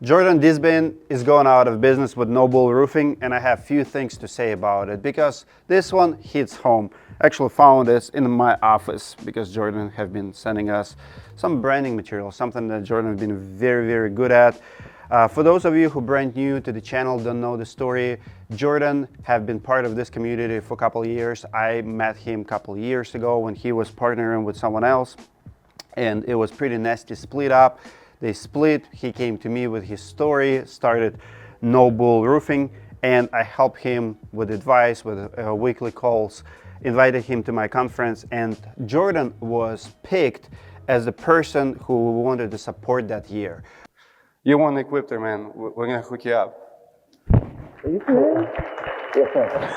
Jordan Disbin is going out of business with No Bull Roofing, and I have few things to say about it because this one hits home. Actually found this in my office because Jordan have been sending us some branding material, something that Jordan has been very good at. For those of you who brand new to the channel, don't know the story, Jordan have been part of this community for a couple of years. I met him a couple of years ago when he was partnering with someone else, and it was pretty nasty split up. They split, he came to me with his story, started No Bull Roofing, and I helped him with advice, with weekly calls, invited him to my conference, and Jordan was picked as the person who wanted to support that year. You want Equipter, man, we're gonna hook you up. Are you serious? Yes, sir.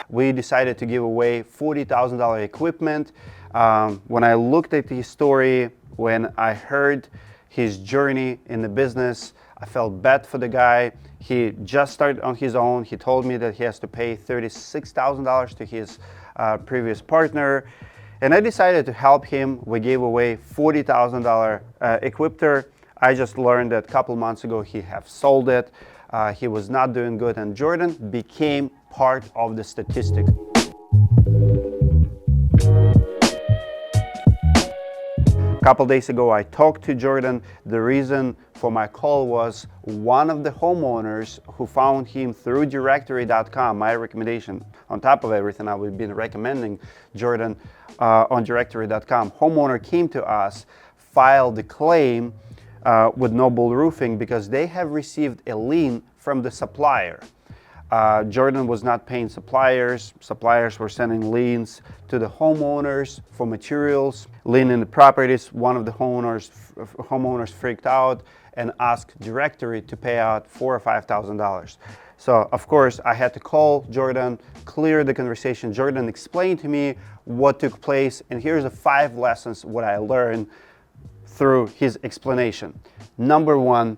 We decided to give away $40,000 equipment. When I looked at his story, when I heard his journey in the business, I felt bad for the guy. He just started on his own. He told me that he has to pay $36,000 to his previous partner. And I decided to help him. We gave away $40,000 Equipter. I just learned that a couple months ago he have sold it. He was not doing good, and Jordan became part of the statistic. A couple days ago I talked to Jordan. The reason for my call was one of the homeowners who found him through directory.com, my recommendation. On top of everything I've been recommending Jordan on directory.com, homeowner came to us, filed the claim with No Bull Roofing because they have received a lien from the supplier. Jordan was not paying suppliers. Suppliers were sending liens to the homeowners for materials, lien in the properties. One of the homeowners freaked out and asked Directory to pay out $4,000 or $5,000. So of course I had to call Jordan, clear the conversation. Jordan explained to me what took place, and here's the 5 lessons what I learned through his explanation. Number 1,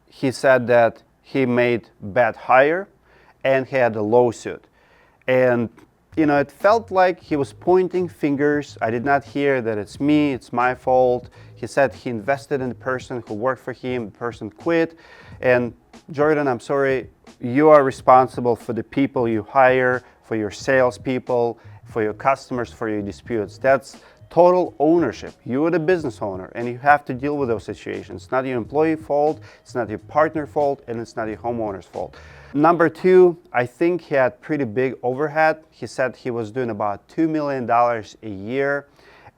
he said that he made bad hire and he had a lawsuit. And you know, it felt like he was pointing fingers. I did not hear that it's me, it's my fault. He said he invested in the person who worked for him, the person quit. And Jordan, I'm sorry, you are responsible for the people you hire, for your salespeople, for your customers, for your disputes. That's total ownership. You are the business owner and you have to deal with those situations. It's not your employee fault, it's not your partner fault, and it's not your homeowner's fault. Number 2, I think he had pretty big overhead. He said he was doing about $2 million a year,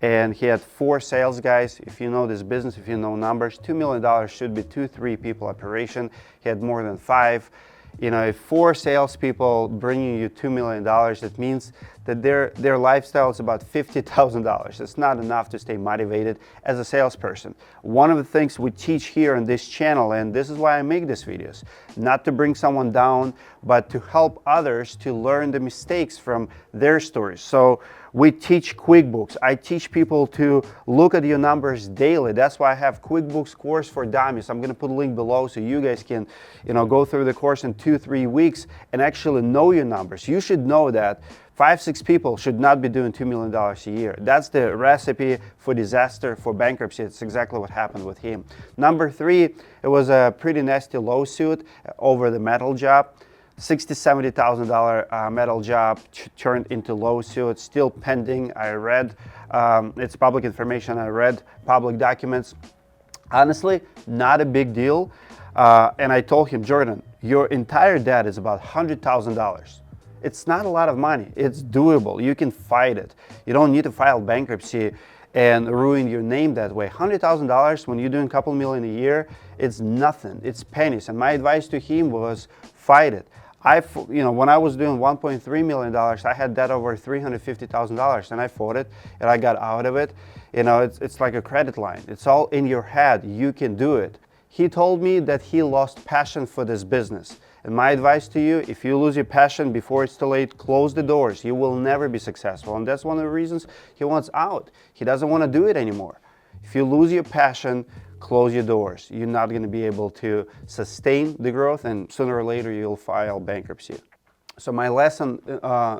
and he had 4 sales guys. If you know this business, if you know numbers, $2 million should be 2-3 people operation. He had more than 5. You know, if 4 salespeople bringing you $2 million, that means that their lifestyle is about $50,000. It's not enough to stay motivated as a salesperson. One of the things we teach here on this channel, and this is why I make these videos, not to bring someone down, but to help others to learn the mistakes from their stories. So we teach QuickBooks. I teach people to look at your numbers daily. That's why I have QuickBooks course for dummies. I'm going to put a link below so you guys can, go through the course in 2-3 weeks and actually know your numbers. You should know that 5-6 people should not be doing $2 million a year. That's the recipe for disaster, for bankruptcy. It's exactly what happened with him. Number 3, it was a pretty nasty lawsuit over the metal job. $60,000, $70,000 metal job turned into lawsuit, still pending. I read, it's public information, I read public documents. Honestly, not a big deal. And I told him, Jordan, your entire debt is about $100,000. It's not a lot of money. It's doable. You can fight it. You don't need to file bankruptcy and ruin your name that way. $100,000 when you're doing a couple million a year, it's nothing. It's pennies. And my advice to him was fight it. When I was doing $1.3 million, I had debt over $350,000, and I fought it, and I got out of it. It's like a credit line. It's all in your head. You can do it. He told me that he lost passion for this business. And my advice to you, if you lose your passion before it's too late, close the doors. You will never be successful. And that's one of the reasons he wants out. He doesn't want to do it anymore. If you lose your passion, close your doors. You're not going to be able to sustain the growth, and sooner or later you'll file bankruptcy. So my lesson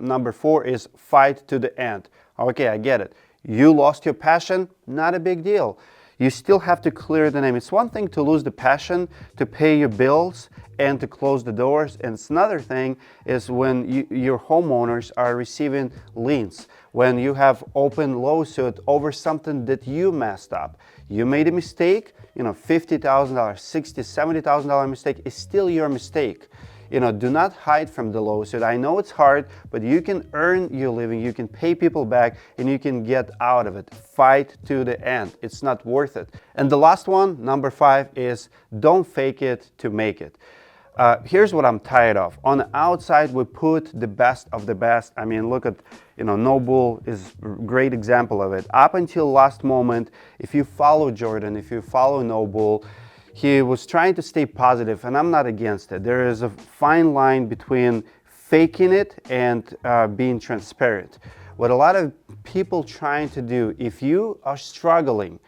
number 4 is fight to the end. Okay, I get it. You lost your passion, not a big deal. you still have to clear the name. It's one thing to lose the passion to pay your bills and to close the doors, and it's another thing is when your homeowners are receiving liens, when you have open lawsuit over something that you messed up. You made a mistake, $50,000, $60,000, $70,000 mistake is still your mistake. Do not hide from the lawsuit. I know it's hard, but you can earn your living, you can pay people back, and you can get out of it. Fight to the end. It's not worth it. And the last one, number 5, is don't fake it to make it. Here's what I'm tired of. On the outside, we put the best of the best. I mean, look at, Noble is a great example of it. Up until last moment, if you follow Jordan, if you follow Noble, he was trying to stay positive, and I'm not against it. There is a fine line between faking it and being transparent. What a lot of people trying to do, if you are struggling,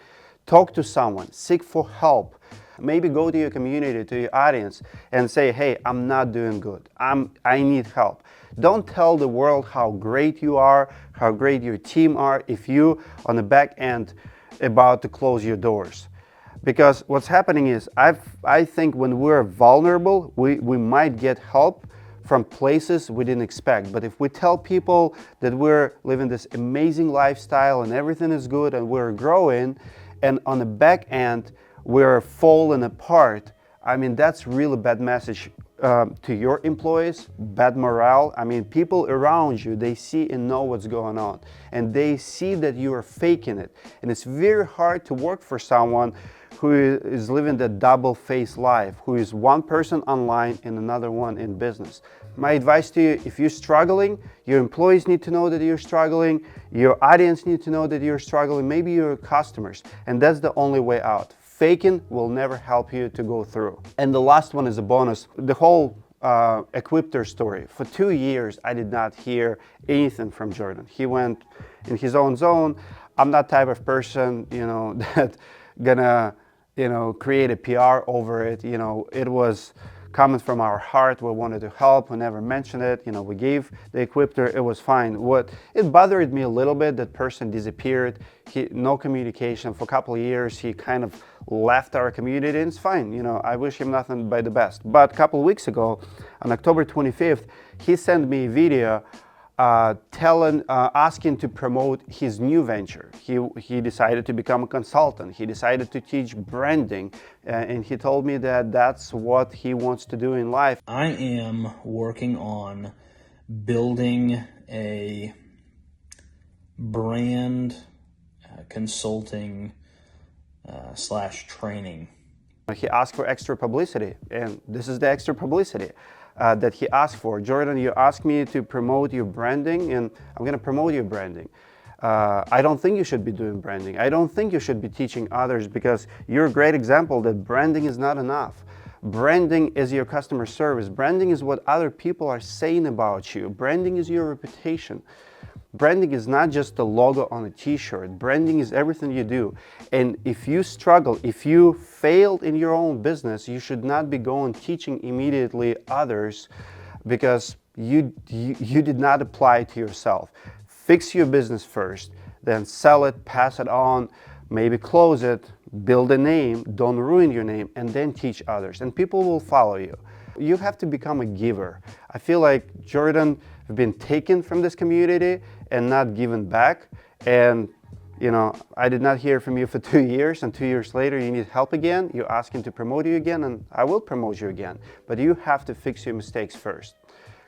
talk to someone, seek for help. Maybe go to your community, to your audience, and say, hey, I'm not doing good. I need help. Don't tell the world how great you are, how great your team are, if you, on the back end, about to close your doors. Because what's happening is, I think when we're vulnerable, we might get help from places we didn't expect. But if we tell people that we're living this amazing lifestyle and everything is good and we're growing, and on the back end, we're falling apart, I mean, that's really bad message to your employees, bad morale. I mean, people around you, they see and know what's going on, and they see that you are faking it. And it's very hard to work for someone who is living the double-faced life, who is one person online and another one in business. My advice to you, if you're struggling, your employees need to know that you're struggling, your audience need to know that you're struggling, maybe your customers, and that's the only way out. Faking will never help you to go through. And the last one is a bonus. The whole Equipter story. For 2 years, I did not hear anything from Jordan. He went in his own zone. I'm that type of person, that gonna, create a PR over it. It was coming from our heart. We wanted to help. We never mentioned it. We gave the Equipter. It was fine. It bothered me a little bit. That person disappeared. No communication for a couple of years. He kind of left our community, and it's fine. I wish him nothing but the best. But a couple of weeks ago, on October 25th, he sent me a video asking to promote his new venture. He decided to become a consultant. He decided to teach branding, and he told me that that's what he wants to do in life. I am working on building a brand consulting / training. He asked for extra publicity, and this is the extra publicity that he asked for. Jordan, you asked me to promote your branding, and I'm going to promote your branding. I don't think you should be doing branding. I don't think you should be teaching others, because you're a great example that branding is not enough. Branding is your customer service. Branding is what other people are saying about you. Branding is your reputation. Branding is not just a logo on a t-shirt. Branding is everything you do. And if you struggle, if you failed in your own business, you should not be going teaching immediately others, because you did not apply it to yourself. Fix your business first, then sell it, pass it on, maybe close it, build a name, don't ruin your name, and then teach others, and people will follow you. You have to become a giver. I feel like Jordan has been taken from this community and not given back. And I did not hear from you for 2 years, and 2 years later you need help again. You're asking to promote you again, and I will promote you again. But you have to fix your mistakes first.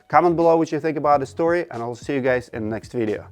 Comment below what you think about the story, and I'll see you guys in the next video.